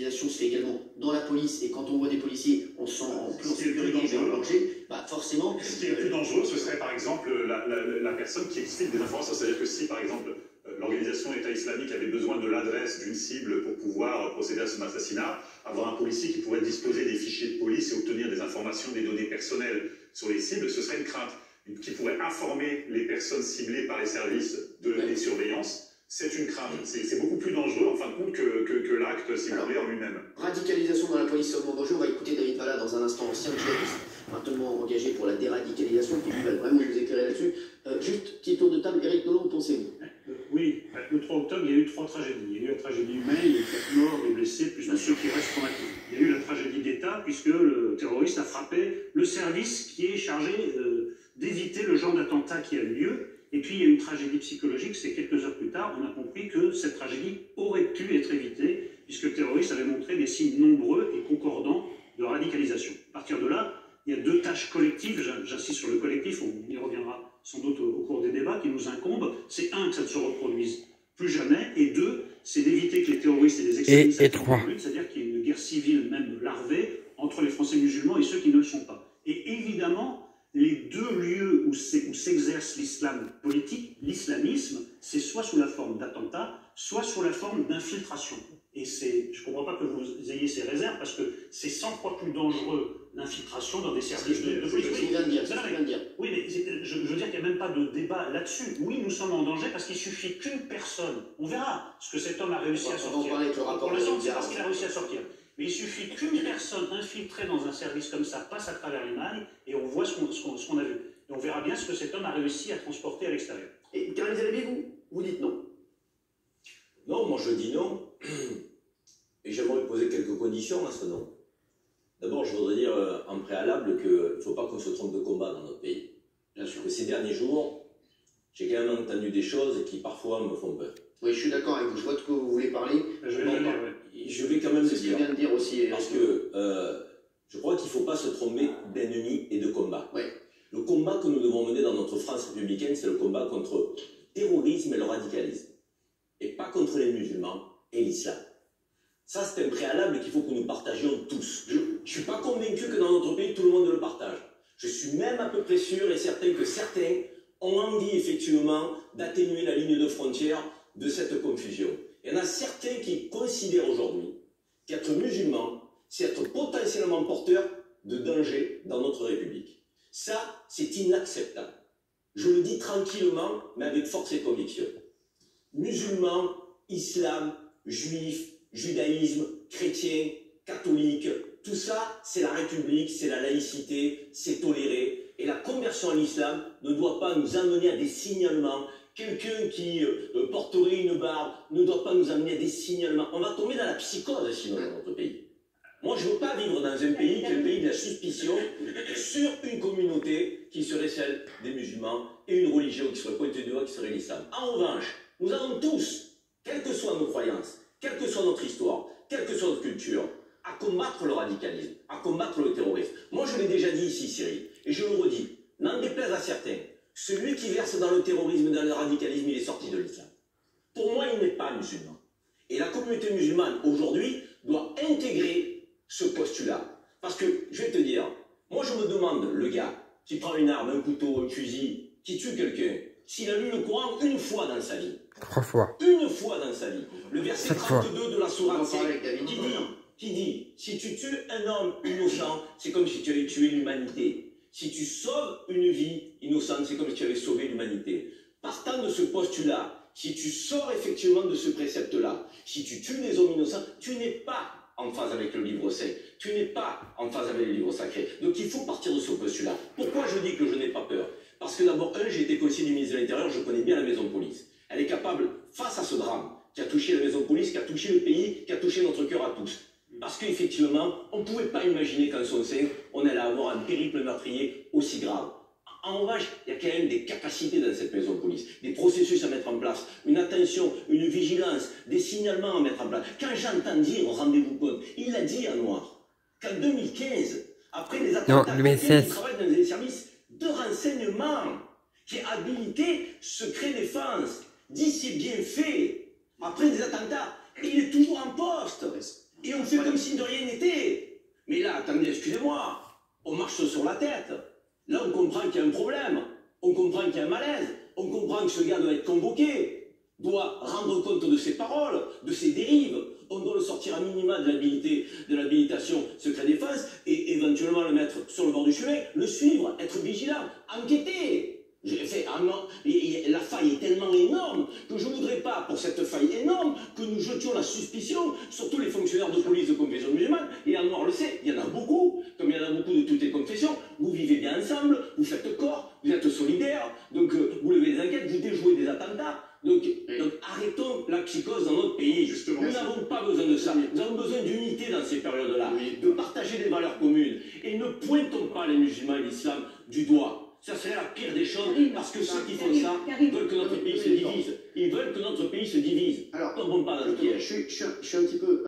radicalisation se fait également dans la police, et quand on voit des policiers, on se sent plus en sécurité et en danger, bah forcément... Ce qui est plus dangereux, ce serait par exemple la personne qui exfiltre des informations. C'est-à-dire que si par exemple l'organisation État islamique avait besoin de l'adresse d'une cible pour pouvoir procéder à son assassinat, avoir un policier qui pourrait disposer des fichiers de police et obtenir des informations, des données personnelles sur les cibles, ce serait une crainte. Qui pourrait informer les personnes ciblées par les services de surveillance. C'est une crainte. C'est beaucoup plus dangereux, en fin de compte, que l'acte ciblé en lui-même. Radicalisation dans la police seulement dangereux. On va écouter David Valla dans un instant, ancien djihadiste, maintenant engagé pour la déradicalisation, qui va vraiment nous éclairer là-dessus. Juste, petit tour de table, Éric Nolot, pensez-vous? Oui, le 3 octobre, il y a eu 3 tragédies. Il y a eu la tragédie humaine, il y a eu 4 morts, des blessés, plus ceux qui restent traumatisés. Il y a eu la tragédie d'État, puisque le terroriste a frappé le service qui est chargé d'éviter le genre d'attentat qui a eu lieu. Et puis il y a eu une tragédie psychologique, c'est quelques heures plus tard, on a compris que cette tragédie aurait pu être évitée, puisque le terroriste avait montré des signes nombreux et concordants de radicalisation. À partir de là, il y a 2 tâches collectives, j'insiste sur le collectif, on y reviendra sans doute au cours des débats, qui nous incombent. C'est 1, que ça ne se reproduise plus jamais, et 2, c'est d'éviter que les terroristes et les extrémistes, c'est-à-dire qu'il y ait une guerre civile même larvée entre les Français musulmans et ceux qui ne le sont pas. Et évidemment, les 2 lieux où s'exerce l'islam politique, l'islamisme, c'est soit sous la forme d'attentats, soit sous la forme d'infiltration. Et je ne comprends pas que vous ayez ces réserves, parce que c'est 100 fois plus dangereux l'infiltration dans des services de police. C'est ce qu'il vient de dire. Oui, mais je veux dire qu'il n'y a même pas de débat là-dessus. Oui, nous sommes en danger parce qu'il suffit qu'une personne, on verra ce que cet homme a réussi à sortir. Pour l'instant, c'est parce qu'il a réussi à sortir. Mais il suffit qu'une personne infiltrée dans un service comme ça passe à travers les mailles et on voit ce qu'on a vu. Et on verra bien ce que cet homme a réussi à transporter à l'extérieur. Et Karim Zeribi, vous dites non? Non, moi je dis non. Et j'aimerais poser quelques conditions à ce non. D'abord, je voudrais dire en préalable qu'il ne faut pas qu'on se trompe de combat dans notre pays. Bien sûr que ces derniers jours, j'ai quand même entendu des choses qui parfois me font peur. Oui, je suis d'accord avec vous. Je vois de quoi vous voulez parler. Je vais quand même le dire. C'est ce qu'il vient de dire aussi. Parce que je crois qu'il ne faut pas se tromper d'ennemi et de combat. Ouais. Le combat que nous devons mener dans notre France républicaine, c'est le combat contre le terrorisme et le radicalisme. Et pas contre les musulmans et l'islam. Ça, c'est un préalable qu'il faut que nous partagions tous. Je ne suis pas convaincu que dans notre pays, tout le monde le partage. Je suis même à peu près sûr et certain que certains ont envie, effectivement, d'atténuer la ligne de frontière de cette confusion. Il y en a certains qui considèrent aujourd'hui qu'être musulman, c'est être potentiellement porteur de danger dans notre République. Ça, c'est inacceptable. Je le dis tranquillement, mais avec force et conviction. Musulmans, islam, juifs, judaïsme, chrétien, catholique, tout ça, c'est la République, c'est la laïcité, c'est toléré. Et la conversion à l'islam ne doit pas nous amener à des signalements. Quelqu'un qui porterait une barbe ne doit pas nous amener à des signalements. On va tomber dans la psychose sinon dans notre pays. Moi, je ne veux pas vivre dans un pays qui est le pays de la suspicion sur une communauté qui serait celle des musulmans et une religion qui serait pointée du doigt qui serait l'islam. En revanche, nous avons tous, quelles que soient nos croyances, quelle que soit notre histoire, quelle que soit notre culture, à combattre le radicalisme, à combattre le terrorisme. Moi, je l'ai déjà dit ici, Cyril, et je le redis, n'en déplaise à certains, celui qui verse dans le terrorisme et dans le radicalisme, il est sorti de l'islam. Pour moi, il n'est pas musulman. Et la communauté musulmane, aujourd'hui, doit intégrer ce postulat. Parce que, je vais te dire, moi je me demande, le gars qui prend une arme, un couteau, un fusil, qui tue quelqu'un, s'il a lu le Coran une fois dans sa vie. 3 fois. Une fois dans sa vie. Le verset 32 de la sourate, qui dit, si tu tues un homme innocent, c'est comme si tu avais tué l'humanité. Si tu sauves une vie innocente, c'est comme si tu avais sauvé l'humanité. Partant de ce postulat, si tu sors effectivement de ce précepte-là, si tu tues des hommes innocents, tu n'es pas en phase avec le livre saint. Tu n'es pas en phase avec les livres sacrés. Donc il faut partir de ce postulat. Pourquoi je dis que je n'ai pas peur? Parce que d'abord, j'ai été conseiller du ministre de l'Intérieur, je connais bien la maison de police. Elle est capable, face à ce drame, qui a touché la maison de police, qui a touché le pays, qui a touché notre cœur à tous. Parce qu'effectivement, on ne pouvait pas imaginer qu'en son sein, on allait avoir un périple meurtrier aussi grave. En revanche, il y a quand même des capacités dans cette maison de police, des processus à mettre en place, une attention, une vigilance, des signalements à mettre en place. Quand j'entends dire, rendez-vous compte, il l'a dit à Noir, qu'en 2015, après les attentats, il travaille dans des services de renseignement, qui est habilité secret défense, dit c'est bien fait, après des attentats, il est toujours en poste. Et on fait comme si de rien n'était. Mais là, attendez, excusez-moi, on marche sur la tête. Là, on comprend qu'il y a un problème. On comprend qu'il y a un malaise. On comprend que ce gars doit être convoqué, doit rendre compte de ses paroles, de ses dérives. On doit le sortir à minima de l'habilitation secret défense et éventuellement le mettre sur le bord du chemin, le suivre, être vigilant, enquêter. La faille est tellement énorme que je ne voudrais pas, pour cette faille énorme, que nous jetions la suspicion sur tous les fonctionnaires de police de confession musulmane. Et Anwar le sait, il y en a beaucoup, comme il y en a beaucoup de toutes les confessions. Vous vivez bien ensemble, vous faites corps, vous êtes solidaires, donc vous levez des enquêtes, vous déjouez des attentats. Donc arrêtons la psychose dans notre pays. Justement, nous n'avons pas besoin de ça. Nous avons besoin d'unité dans ces période-là, de partager des valeurs communes. Et ne pointons pas les musulmans et l'islam du doigt. Ça serait la pire des choses, parce que ceux qui font ça veulent que notre pays se divise. Ils veulent que notre pays se divise. Alors, ne tombons pas dans le piège. Je suis un petit peu...